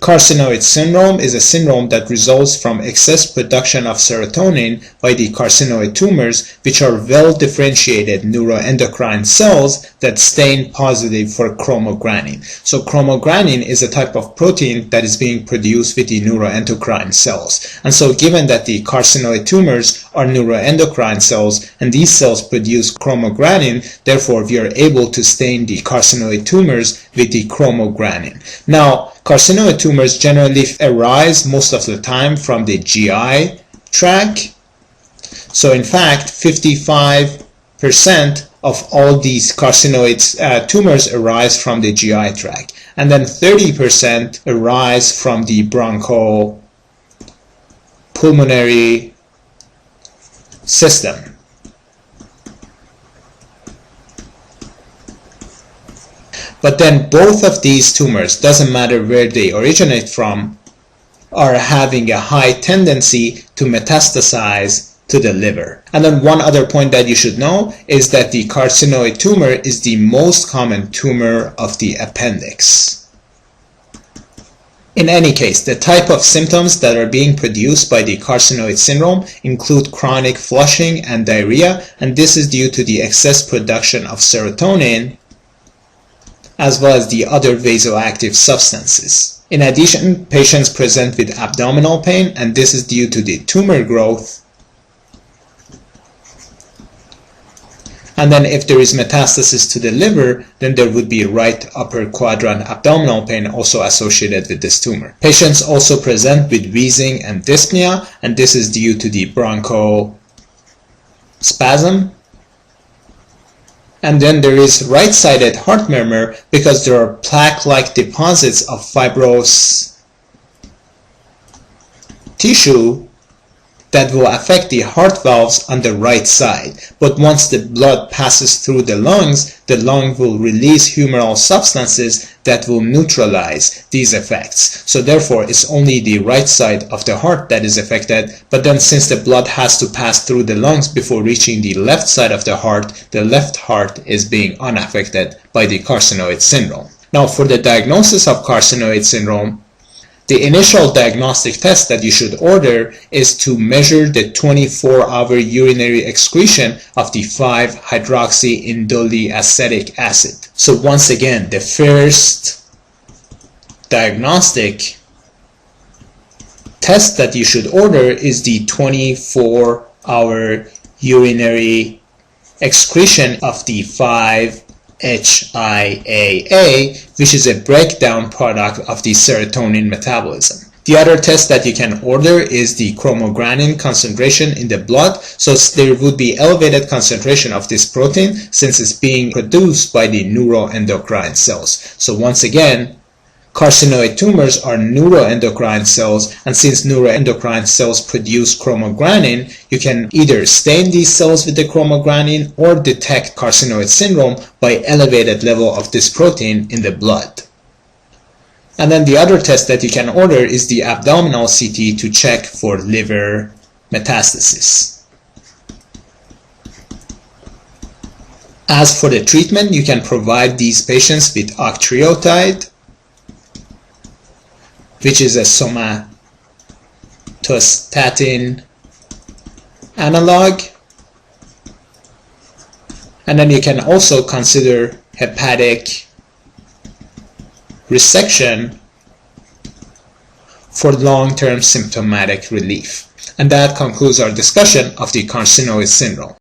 Carcinoid syndrome is a syndrome that results from excess production of serotonin by the carcinoid tumors, which are well-differentiated neuroendocrine cells that stain positive for chromogranin. So chromogranin is a type of protein that is being produced with the neuroendocrine cells. And so given that the carcinoid tumors are neuroendocrine cells and these cells produce chromogranin, therefore we are able to stain the carcinoid tumors with the chromogranin. Now, carcinoid tumors generally arise most of the time from the GI tract. So in fact, 55% of all these carcinoid tumors arise from the GI tract. And then 30% arise from the bronchopulmonary system. But then both of these tumors, doesn't matter where they originate from, are having a high tendency to metastasize to the liver. And then one other point that you should know is that the carcinoid tumor is the most common tumor of the appendix. In any case, the type of symptoms that are being produced by the carcinoid syndrome include chronic flushing and diarrhea, and this is due to the excess production of serotonin as well as the other vasoactive substances. In addition, patients present with abdominal pain, and this is due to the tumor growth. And then if there is metastasis to the liver, then there would be right upper quadrant abdominal pain also associated with this tumor. Patients also present with wheezing and dyspnea, and this is due to the bronchospasm. And then there is right-sided heart murmur because there are plaque-like deposits of fibrous tissue that will affect the heart valves on the right side. But once the blood passes through the lungs, the lung will release humoral substances that will neutralize these effects. So therefore, it's only the right side of the heart that is affected. But then since the blood has to pass through the lungs before reaching the left side of the left heart is being unaffected by the carcinoid syndrome. Now, for the diagnosis of carcinoid syndrome, the initial diagnostic test that you should order is to measure the 24-hour urinary excretion of the 5-hydroxyindoleacetic acid. So once again, the first diagnostic test that you should order is the 24-hour urinary excretion of the 5-HIAA, which is a breakdown product of the serotonin metabolism. The other test that you can order is the chromogranin concentration in the blood. So there would be elevated concentration of this protein since it's being produced by the neuroendocrine cells. So once again, carcinoid tumors are neuroendocrine cells, and since neuroendocrine cells produce chromogranin, you can either stain these cells with the chromogranin or detect carcinoid syndrome by elevated level of this protein in the blood. And then the other test that you can order is the abdominal CT to check for liver metastasis. As for the treatment, you can provide these patients with octreotide, which is a somatostatin analog. And then you can also consider hepatic resection for long-term symptomatic relief. And that concludes our discussion of the carcinoid syndrome.